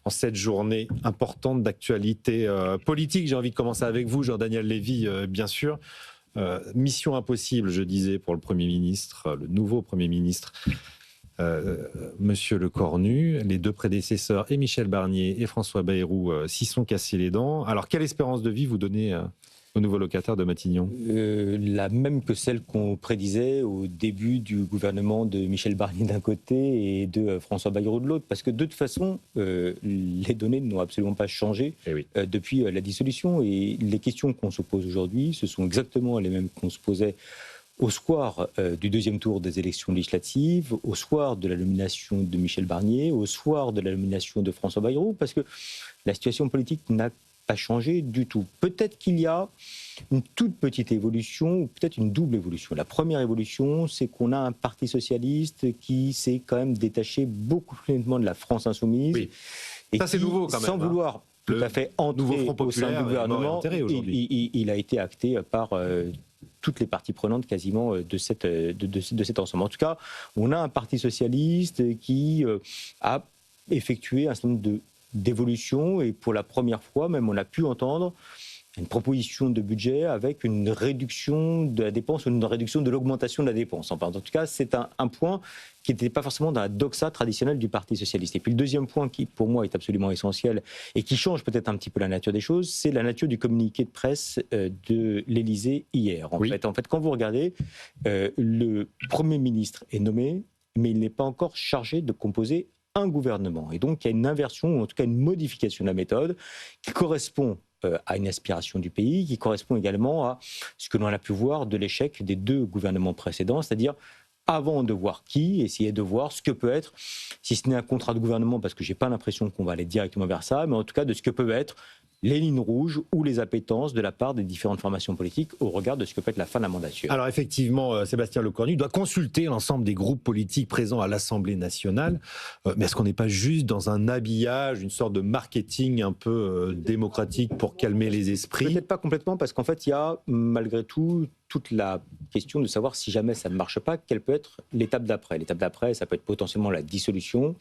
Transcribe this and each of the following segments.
en cette journée importante d'actualité politique. J'ai envie de commencer avec vous, Jean-Daniel Lévy, bien sûr. Mission impossible, je disais, pour le Premier ministre, le nouveau Premier ministre, Monsieur Lecornu. Les deux prédécesseurs, et Michel Barnier et François Bayrou, s'y sont cassés les dents. Alors, quelle espérance de vie vous donnez au nouveau locataire de Matignon? La même que celle qu'on prédisait au début du gouvernement de Michel Barnier d'un côté et de François Bayrou de l'autre, parce que de toute façon, les données n'ont absolument pas changé depuis la dissolution, et les questions qu'on se pose aujourd'hui, ce sont exactement les mêmes qu'on se posait au soir du deuxième tour des élections législatives, au soir de la nomination de Michel Barnier, au soir de la nomination de François Bayrou, parce que la situation politique n'a pas changé du tout. Peut-être qu'il y a une toute petite évolution, ou peut-être une double évolution. La première évolution, c'est qu'on a un parti socialiste qui s'est quand même détaché beaucoup plus nettement de la France insoumise. Oui. Et ça, c'est nouveau quand même. Sans vouloir tout à fait entrer au sein du gouvernement, il a été acté par toutes les parties prenantes quasiment de cet ensemble. En tout cas, on a un parti socialiste qui a effectué un certain nombre d'évolutions, et pour la première fois même on a pu entendre une proposition de budget avec une réduction de la dépense ou une réduction de l'augmentation de la dépense. Enfin, en tout cas, c'est un point qui n'était pas forcément dans la doxa traditionnelle du Parti socialiste. Et puis le deuxième point qui, pour moi, est absolument essentiel et qui change peut-être un petit peu la nature des choses, c'est la nature du communiqué de presse de l'Élysée hier. En fait, quand vous regardez, le Premier ministre est nommé, mais il n'est pas encore chargé de composer un gouvernement. Et donc, il y a une inversion, ou en tout cas une modification de la méthode qui correspond à une aspiration du pays, qui correspond également à ce que l'on a pu voir de l'échec des deux gouvernements précédents, c'est-à-dire avant de voir qui, essayer de voir ce que peut être, si ce n'est un contrat de gouvernement, parce que je n'ai pas l'impression qu'on va aller directement vers ça, mais en tout cas de ce que peuvent être les lignes rouges ou les appétences de la part des différentes formations politiques au regard de ce que peut être la fin de la mandature. Alors effectivement, Sébastien Lecornu doit consulter l'ensemble des groupes politiques présents à l'Assemblée nationale. Mais est-ce qu'on n'est pas juste dans un habillage, une sorte de marketing un peu démocratique pour calmer les esprits? Peut-être pas complètement, parce qu'en fait, il y a malgré tout toute la question de savoir si jamais ça ne marche pas, quelle peut être l'étape d'après. L'étape d'après, ça peut être potentiellement la dissolution.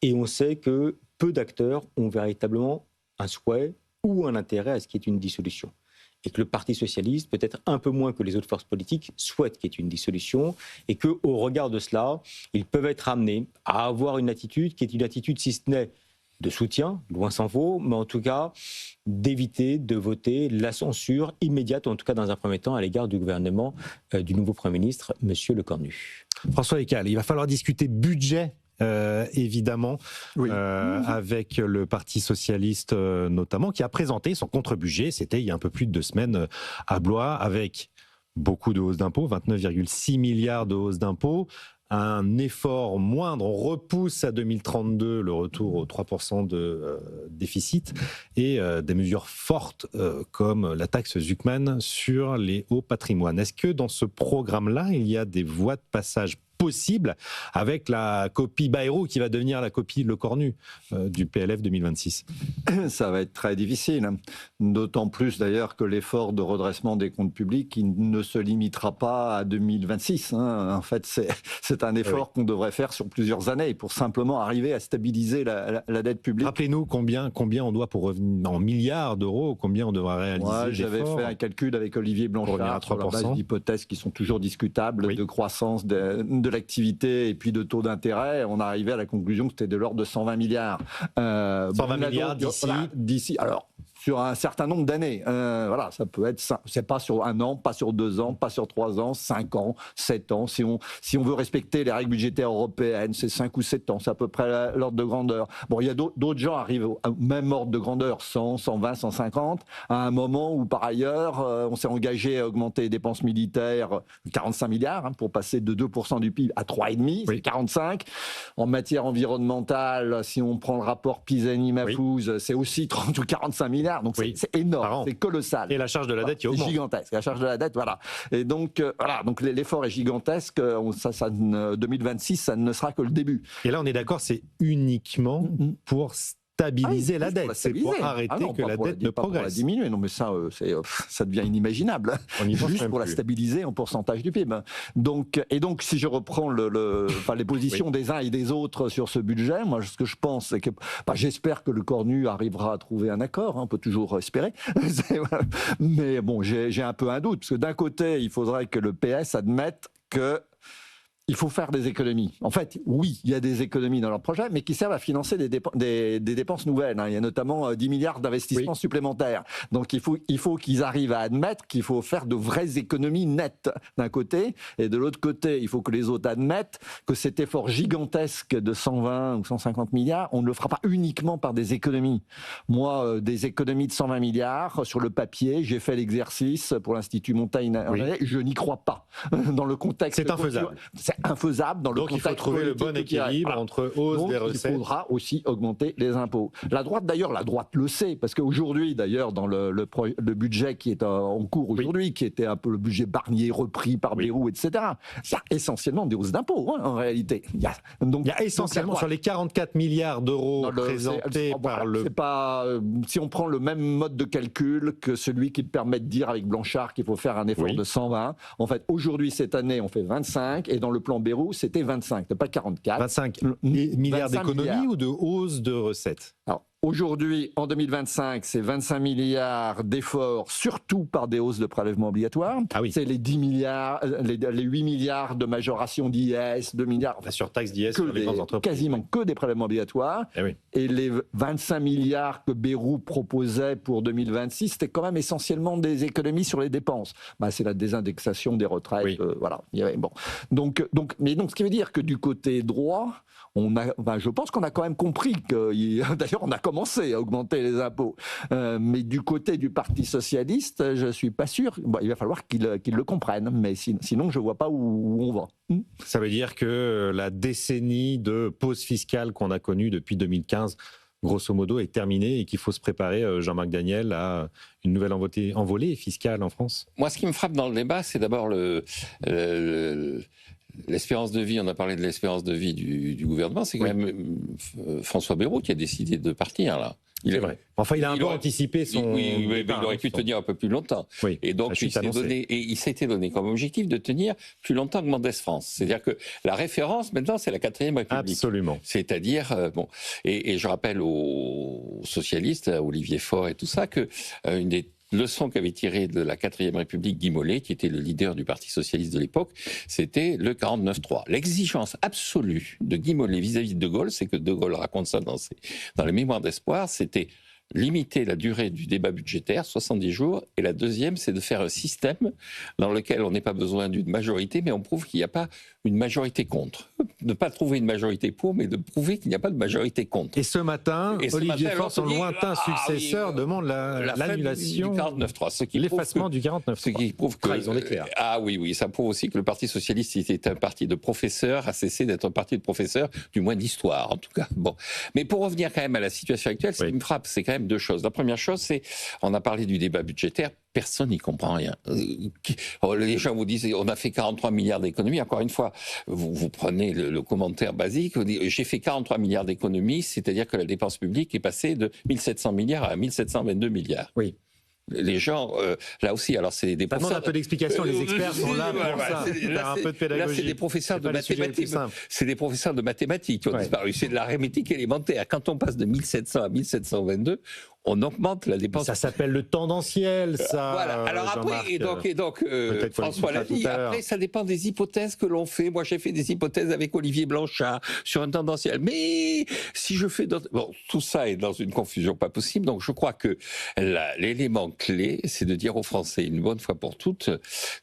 Et on sait que peu d'acteurs ont véritablement un souhait ou un intérêt à ce qu'il y ait une dissolution. Et que le Parti socialiste, peut-être un peu moins que les autres forces politiques, souhaite qu'il y ait une dissolution, et qu'au regard de cela, ils peuvent être amenés à avoir une attitude qui est une attitude, si ce n'est de soutien, loin s'en faut, mais en tout cas d'éviter de voter la censure immédiate, en tout cas dans un premier temps, à l'égard du gouvernement du nouveau Premier ministre, M. Lecornu. François Écal, il va falloir discuter budget. Évidemment, avec le Parti socialiste notamment, qui a présenté son contre-budget, c'était il y a un peu plus de 2 semaines à Blois, avec beaucoup de hausses d'impôts, 29,6 milliards de hausses d'impôts, un effort moindre, on repousse à 2032 le retour aux 3% de déficit, et des mesures fortes comme la taxe Zuckman sur les hauts patrimoines. Est-ce que dans ce programme-là, il y a des voies de passage possible avec la copie Bayrou qui va devenir la copie Lecornu du PLF 2026? Ça va être très difficile, d'autant plus d'ailleurs que l'effort de redressement des comptes publics il ne se limitera pas à 2026. En fait, c'est un effort qu'on devrait faire sur plusieurs années pour simplement arriver à stabiliser la dette publique. Rappelez-nous combien on doit pour revenir en milliards d'euros, combien on devra réaliser. Moi, j'avais fait un calcul avec Olivier Blanchard sur la base d'hypothèses qui sont toujours discutables, de croissance de l'activité et puis de taux d'intérêt. On arrivait à la conclusion que c'était de l'ordre de 120 milliards. 120 milliards d'ici. Alors, sur un certain nombre d'années. Voilà, ça peut être, c'est pas sur 1 an, pas sur 2 ans, pas sur 3 ans, 5 ans, 7 ans. Si on veut respecter les règles budgétaires européennes, c'est 5 ou 7 ans, c'est à peu près l'ordre de grandeur. Bon, il y a d'autres gens arrivent au même ordre de grandeur, 100, 120, 150, à un moment où par ailleurs, on s'est engagé à augmenter les dépenses militaires 45 milliards, pour passer de 2% du PIB à 3,5, c'est 45. En matière environnementale, si on prend le rapport Pisani-Mafuz, c'est aussi 30 ou 45 milliards. Donc c'est énorme, c'est colossal. Et la charge de la dette qui augmente. C'est gigantesque, la charge de la dette, voilà. Et donc, donc l'effort est gigantesque. 2026, ça ne sera que le début. Et là, on est d'accord, c'est uniquement pour stabiliser la dette, c'est pour arrêter que la dette ne progresse. Pour la diminuer, non mais ça devient inimaginable. On y pense juste pour la stabiliser en pourcentage du PIB. Donc si je reprends les positions des uns et des autres sur ce budget, moi ce que je pense, c'est que j'espère que le Cornu arrivera à trouver un accord, on peut toujours espérer. Mais bon, j'ai un peu un doute, parce que d'un côté, il faudrait que le PS admette que il faut faire des économies. En fait, oui, il y a des économies dans leur projet, mais qui servent à financer des dépenses nouvelles. Il y a notamment 10 milliards d'investissements supplémentaires. Donc il faut qu'ils arrivent à admettre qu'il faut faire de vraies économies nettes d'un côté, et de l'autre côté, il faut que les autres admettent que cet effort gigantesque de 120 ou 150 milliards, on ne le fera pas uniquement par des économies. Moi, des économies de 120 milliards, sur le papier, j'ai fait l'exercice pour l'Institut Montaigne, je n'y crois pas. Dans le contexte... C'est infaisable. Infaisable dans le contexte. Donc il faut trouver le bon équilibre entre hausse des recettes. Il faudra aussi augmenter les impôts. La droite le sait, parce qu'aujourd'hui, d'ailleurs, dans le budget qui est en cours aujourd'hui, qui était un peu le budget Barnier repris par Bayrou, etc., il y a essentiellement des hausses d'impôts, en réalité. Il y a essentiellement, sur les 44 milliards d'euros présentés par le... si on prend le même mode de calcul que celui qui permet de dire avec Blanchard qu'il faut faire un effort de 120, en fait, aujourd'hui, cette année, on fait 25, et dans le plan Bayrou, c'était 25, pas 44. 25 milliards d'économies ou de hausse de recettes? Alors, aujourd'hui, en 2025, c'est 25 milliards d'efforts, surtout par des hausses de prélèvements obligatoires. C'est les 10 milliards, les 8 milliards de majoration d'IS, 2 milliards... La surtaxe d'IS sur les grandes entreprises. Quasiment que des prélèvements obligatoires. Et les 25 milliards que Bayrou proposait pour 2026, c'était quand même essentiellement des économies sur les dépenses. C'est la désindexation des retraites. Voilà. Donc, ce qui veut dire que du côté droit, je pense qu'on a quand même compris que, d'ailleurs, on a commencé à augmenter les impôts. Mais du côté du Parti socialiste, je suis pas sûr. Il va falloir qu'ils le comprennent. Mais sinon, je vois pas où on va. Ça veut dire que la décennie de pause fiscale qu'on a connue depuis 2015, grosso modo, est terminée et qu'il faut se préparer, Jean-Marc Daniel, à une nouvelle envolée fiscale en France? Moi, ce qui me frappe dans le débat, c'est d'abord l'espérance de vie. On a parlé de l'espérance de vie du gouvernement. C'est quand même François Bayrou qui a décidé de partir, là. C'est vrai. Enfin, il a un peu anticipé son... Oui, mais il aurait pu tenir un peu plus longtemps. Et donc, il s'était donné comme objectif de tenir plus longtemps que Mendès France. C'est-à-dire que la référence, maintenant, c'est la 4e République. Absolument. C'est-à-dire, et je rappelle aux socialistes, à Olivier Faure et tout ça, que une des leçon qu'avait tirée de la 4e République Guy Mollet, qui était le leader du Parti socialiste de l'époque, c'était le 49-3. L'exigence absolue de Guy Mollet vis-à-vis de De Gaulle, c'est que De Gaulle raconte ça dans les Mémoires d'espoir, c'était limiter la durée du débat budgétaire, 70 jours, et la deuxième, c'est de faire un système dans lequel on n'a pas besoin d'une majorité, mais on prouve qu'il n'y a pas une majorité contre. Ne pas trouver une majorité pour, mais de prouver qu'il n'y a pas de majorité contre. Et ce matin, Olivier Faure, son lointain successeur, demande l'annulation du 49.3, l'effacement du 49.3. Ce qui prouve que... Trahison d'éclair. Oui, ça prouve aussi que le Parti socialiste, si c'était un parti de professeurs, a cessé d'être un parti de professeurs, du moins d'histoire, en tout cas. Bon. Mais pour revenir quand même à la situation actuelle, ce qui me frappe, c'est quand même deux choses. La première chose, c'est, on a parlé du débat budgétaire, personne n'y comprend rien. Les gens vous disent, on a fait 43 milliards d'économies. Encore une fois, vous prenez le commentaire basique, vous dites, j'ai fait 43 milliards d'économies, c'est-à-dire que la dépense publique est passée de 1700 milliards à 1722 milliards. Oui. Les gens, là aussi, alors c'est des professeurs... Ça demande un peu d'explication, les experts sont là pour ça. Là, un peu de pédagogie. Là, c'est des professeurs de mathématiques. C'est des professeurs de mathématiques qui ont disparu. C'est de l'arithmétique élémentaire. Quand on passe de 1700 à 1722, on augmente la dépense. Ça s'appelle le tendanciel, ça. Voilà. Alors après, et donc François l'a dit, après, ça dépend des hypothèses que l'on fait. Moi, j'ai fait des hypothèses avec Olivier Blanchard sur un tendanciel. Mais si je fais d'autres... Bon, tout ça est dans une confusion pas possible. Donc, je crois que l'élément clé, c'est de dire aux Français, une bonne fois pour toutes,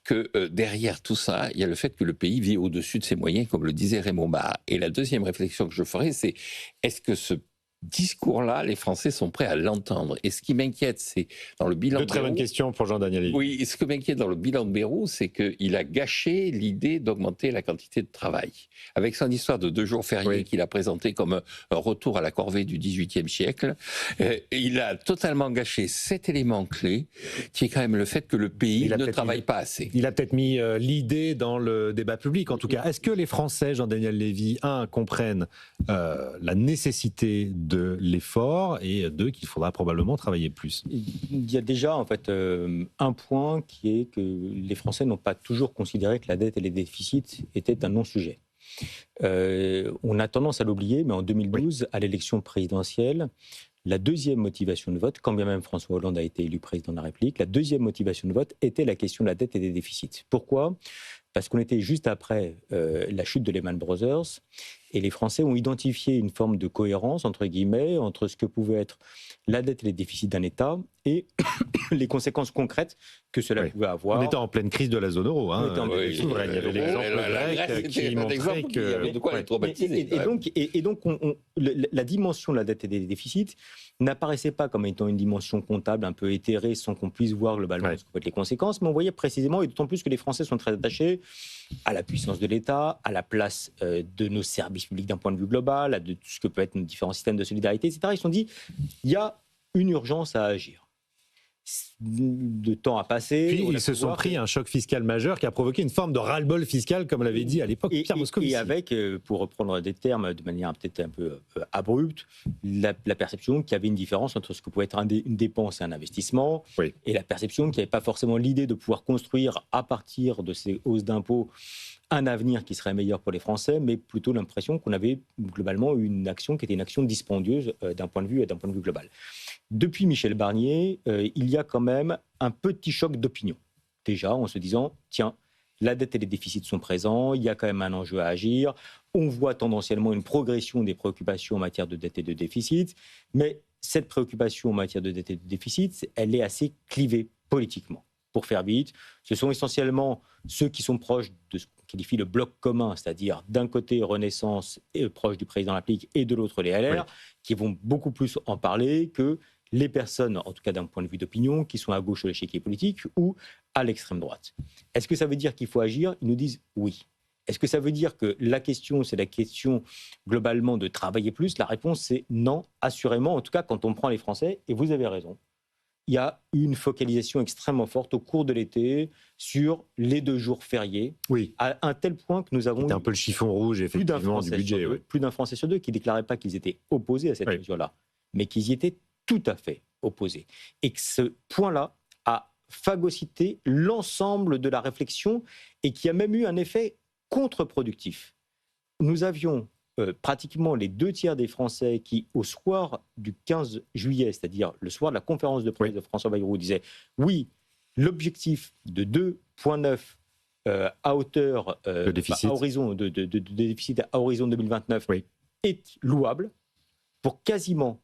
que derrière tout ça, il y a le fait que le pays vit au-dessus de ses moyens, comme le disait Raymond Barre. Et la deuxième réflexion que je ferai, c'est est-ce que ce discours-là, les Français sont prêts à l'entendre. Et ce qui m'inquiète, c'est dans le bilan de très bonne question pour Jean-Daniel Lévy. Oui, et ce qui m'inquiète dans le bilan de Bayrou, c'est qu'il a gâché l'idée d'augmenter la quantité de travail. Avec son histoire de 2 jours fériés qu'il a présenté comme un retour à la corvée du XVIIIe siècle, il a totalement gâché cet élément clé, qui est quand même le fait que le pays ne travaille pas assez. Il a peut-être mis l'idée dans le débat public, en tout cas. Est-ce que les Français, Jean-Daniel Lévy, comprennent la nécessité de l'effort et deux, qu'il faudra probablement travailler plus. Il y a déjà en fait un point qui est que les Français n'ont pas toujours considéré que la dette et les déficits étaient un non-sujet. On a tendance à l'oublier, mais en 2012, à l'élection présidentielle, la deuxième motivation de vote, quand bien même François Hollande a été élu président de la République, la deuxième motivation de vote était la question de la dette et des déficits. Pourquoi ? Parce qu'on était juste après la chute de Lehman Brothers et les Français ont identifié une forme de cohérence, entre guillemets, entre ce que pouvait être la dette et les déficits d'un État et les conséquences concrètes que cela pouvait avoir. On était en pleine crise de la zone euro. Hein. Il y avait l'exemple grec qui montrait qu'il y avait de quoi être traumatisé. Et donc la dimension de la dette et des déficits n'apparaissait pas comme étant une dimension comptable un peu éthérée sans qu'on puisse voir globalement ce que peuvent être les conséquences, mais on voyait précisément, et d'autant plus que les Français sont très attachés à la puissance de l'État, à la place de nos services publics d'un point de vue global, à de tout ce que peut être nos différents systèmes de solidarité, etc. Ils se sont dit, il y a une urgence à agir. De temps à passer. Puis ils se sont pris un choc fiscal majeur qui a provoqué une forme de ras-le-bol fiscal, comme l'avait dit à l'époque Pierre Moscovici. Et avec, pour reprendre des termes de manière peut-être un peu abrupte, la perception qu'il y avait une différence entre ce que pouvait être une dépense et un investissement, et la perception qu'il n'y avait pas forcément l'idée de pouvoir construire à partir de ces hausses d'impôts un avenir qui serait meilleur pour les Français, mais plutôt l'impression qu'on avait globalement une action qui était une action dispendieuse d'un point de vue global. Depuis Michel Barnier, il y a quand même un petit choc d'opinion. Déjà, en se disant, tiens, la dette et les déficits sont présents, il y a quand même un enjeu à agir, on voit tendanciellement une progression des préoccupations en matière de dette et de déficit, mais cette préoccupation en matière de dette et de déficit, elle est assez clivée politiquement. Pour faire vite, ce sont essentiellement ceux qui sont proches de ce qu'on qualifie le bloc commun, c'est-à-dire d'un côté Renaissance et proche du président de la République et de l'autre les LR, qui vont beaucoup plus en parler que les personnes, en tout cas d'un point de vue d'opinion, qui sont à gauche de l'échiquier politique ou à l'extrême droite. Est-ce que ça veut dire qu'il faut agir ? Ils nous disent oui. Est-ce que ça veut dire que la question, c'est la question globalement de travailler plus ? La réponse, c'est non, assurément, en tout cas quand on prend les Français, et vous avez raison. Il y a une focalisation extrêmement forte au cours de l'été sur les 2 jours fériés, à un tel point que nous avons... C'était un peu le chiffon rouge, effectivement, du budget. Plus d'un Français sur 2 qui ne déclarait pas qu'ils étaient opposés à cette mesure-là, mais qu'ils y étaient tout à fait opposés. Et que ce point-là a phagocyté l'ensemble de la réflexion et qui a même eu un effet contre-productif. Nous avions pratiquement les 2 tiers des Français qui, au soir du 15 juillet, c'est-à-dire le soir de la conférence de presse de François Bayrou, disaient oui, l'objectif de 2,9 à hauteur de déficit. À horizon de déficit à horizon 2029 est louable, pour quasiment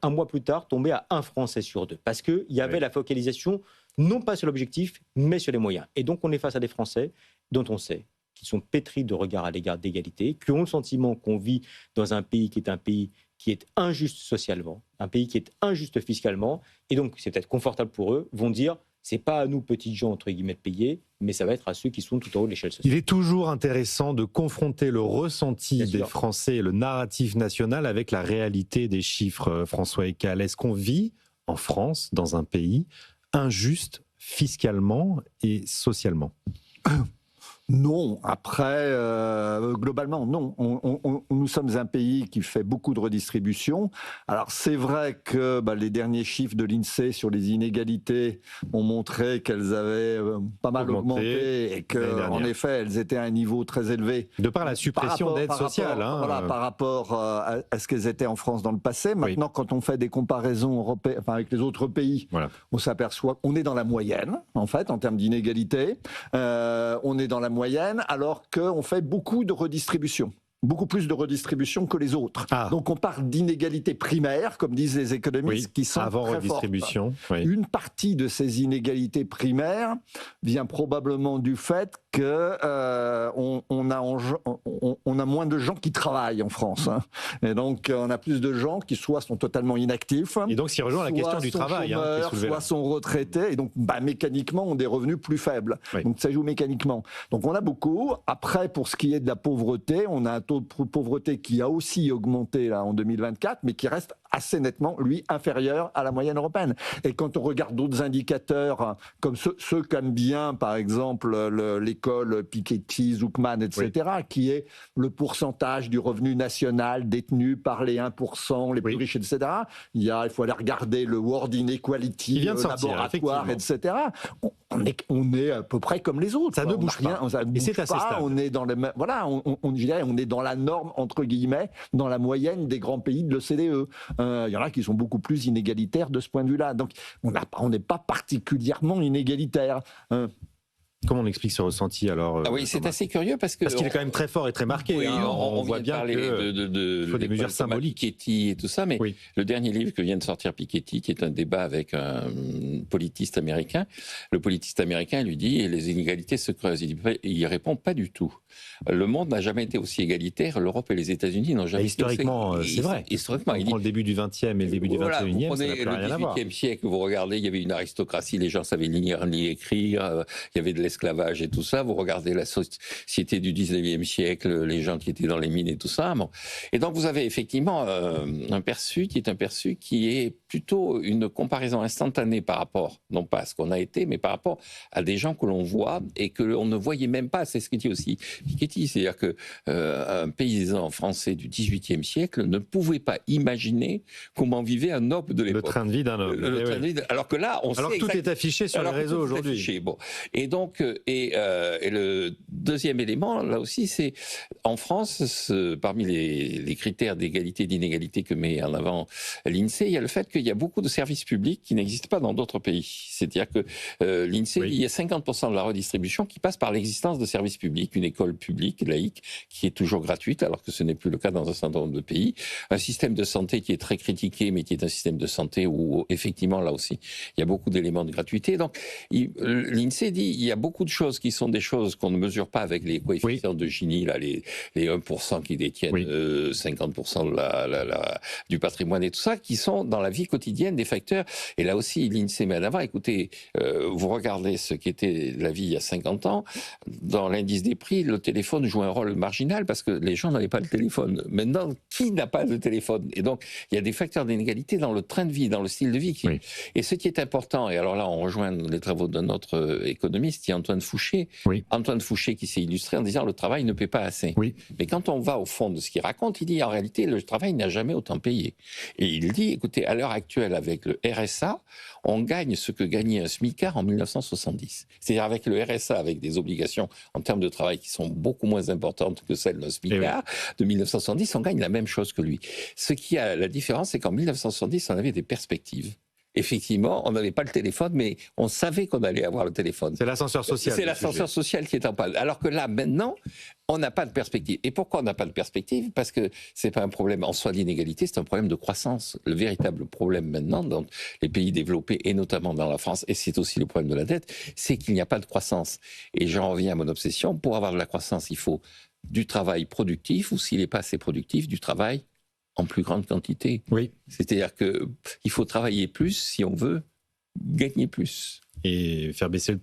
un mois plus tard tomber à 1 Français sur 2, parce qu'il y avait la focalisation non pas sur l'objectif, mais sur les moyens. Et donc on est face à des Français dont on sait qui sont pétris de regard à l'égard d'égalité, qui ont le sentiment qu'on vit dans un pays qui est injuste socialement, un pays qui est injuste fiscalement, et donc c'est peut-être confortable pour eux, vont dire c'est pas à nous petites gens entre guillemets de payer, mais ça va être à ceux qui sont tout en haut de l'échelle sociale. Il est toujours intéressant de confronter le ressenti des Français et le narratif national avec la réalité des chiffres. François Ekal, est-ce qu'on vit en France dans un pays injuste fiscalement et socialement ? Non, après, globalement, non. Nous sommes un pays qui fait beaucoup de redistribution. Alors, c'est vrai que les derniers chiffres de l'INSEE sur les inégalités ont montré qu'elles avaient pas mal augmenté et qu'en effet, elles étaient à un niveau très élevé. De par la suppression d'aides sociales. Par rapport à ce qu'elles étaient en France dans le passé. Maintenant, quand on fait des comparaisons européennes, avec les autres pays, on s'aperçoit qu'on est dans la moyenne, en fait, en termes d'inégalité. On est dans la moyenne, alors qu'on fait beaucoup de redistribution. Beaucoup plus de redistribution que les autres. Donc on parle d'inégalités primaires, comme disent les économistes, qui sont avant très redistribution. Fortes. Une partie de ces inégalités primaires vient probablement du fait qu'on a moins de gens qui travaillent en France. Et donc on a plus de gens qui soit sont totalement inactifs. Et donc ce qui rejoint la question du travail. Chômeurs, soit sont retraités, et donc mécaniquement ont des revenus plus faibles. Donc ça joue mécaniquement. Donc on a beaucoup. Après, pour ce qui est de la pauvreté, on a un taux taux de pauvreté qui a aussi augmenté là, en 2024, mais qui reste assez nettement, lui, inférieur à la moyenne européenne. Et quand on regarde d'autres indicateurs, comme ceux qu'aiment bien, par exemple, l'école Piketty, Zuckman, etc., qui est le pourcentage du revenu national détenu par les 1%, les plus riches, etc. Il faut aller regarder le World Inequality Laboratoire, etc. On est à peu près comme les autres. Ça ne bouge pas. Et c'est assez stable. On est dans on est dans la norme, entre guillemets, dans la moyenne des grands pays de l'OCDE. Il y en a qui sont beaucoup plus inégalitaires de ce point de vue-là. Donc, on n'est pas particulièrement inégalitaire. Comment on explique ce ressenti alors oui, c'est assez curieux parce qu'il est quand même très fort et très marqué. Oui, on voit bien qu'il faut des mesures symboliques. Piketty et tout ça, mais le dernier livre que vient de sortir Piketty, qui est un débat avec un politiste américain, le politiste américain lui dit les inégalités se creusent. Il répond pas du tout. Le monde n'a jamais été aussi égalitaire. L'Europe et les États-Unis n'ont jamais historiquement, été. C'est vrai. Historiquement, on prend le début du XXe et le début du XXIe. Vous prenez le XVIIIe siècle, vous regardez, il y avait une aristocratie, les gens savaient lire ni écrire, il y avait de l'esclavage et tout ça. Vous regardez la société du 19e siècle, les gens qui étaient dans les mines et tout ça. Bon. Et donc vous avez effectivement un perçu qui est plutôt une comparaison instantanée par rapport, non pas à ce qu'on a été, mais par rapport à des gens que l'on voit et que l'on ne voyait même pas. C'est ce que dit aussi Piketty, c'est-à-dire que un paysan français du 18e siècle ne pouvait pas imaginer comment vivait un noble de l'époque. Le train de vie d'un noble. Alors que là, alors que tout est affiché sur les réseaux aujourd'hui. Bon. Et donc, et le deuxième élément, là aussi, c'est en France, parmi les critères d'égalité et d'inégalité que met en avant l'INSEE, il y a le fait qu'il y a beaucoup de services publics qui n'existent pas dans d'autres pays. C'est-à-dire que l'INSEE, il y a 50% de la redistribution qui passe par l'existence de services publics, une école publique, laïque, qui est toujours gratuite, alors que ce n'est plus le cas dans un certain nombre de pays. Un système de santé qui est très critiqué, mais qui est un système de santé où, effectivement, là aussi, il y a beaucoup d'éléments de gratuité. Donc, l'INSEE dit il y a beaucoup de choses qui sont des choses qu'on ne mesure pas avec les coefficients de Gini, là, les 1% qui détiennent 50% du patrimoine et tout ça, qui sont dans la vie quotidienne des facteurs. Et là aussi, l'INSEE met en avant, écoutez, vous regardez ce qu'était la vie il y a 50 ans, dans l'indice des prix, le téléphone joue un rôle marginal parce que les gens n'avaient pas le téléphone. Maintenant, qui n'a pas le téléphone? Et donc, il y a des facteurs d'inégalité dans le train de vie, dans le style de vie. Et ce qui est important, et alors là, on rejoint les travaux de notre économiste, qui est Antoine Fouché. Antoine Fouché qui s'est illustré en disant le travail ne paie pas assez. Mais quand on va au fond de ce qu'il raconte, il dit en réalité, le travail n'a jamais autant payé. Et il dit, écoutez, à l'heure actuelle, avec le RSA, on gagne ce que gagnait un smicard en 1970. C'est-à-dire avec le RSA, avec des obligations en termes de travail qui sont beaucoup moins importantes que celles d'un smicard de 1970, on gagne la même chose que lui. Ce qui a la différence, c'est qu'en 1970, on avait des perspectives. Effectivement, on n'avait pas le téléphone, mais on savait qu'on allait avoir le téléphone. C'est l'ascenseur social. C'est l'ascenseur social qui est en panne. Alors que là, maintenant, on n'a pas de perspective. Et pourquoi on n'a pas de perspective? Parce que c'est pas un problème en soi d'inégalité, c'est un problème de croissance. Le véritable problème maintenant dans les pays développés, et notamment dans la France, et c'est aussi le problème de la dette, c'est qu'il n'y a pas de croissance. Et j'en reviens à mon obsession, pour avoir de la croissance, il faut du travail productif, ou s'il n'est pas assez productif, du travail en plus grande quantité. C'est-à-dire qu'il faut travailler plus si on veut gagner plus. Et faire baisser le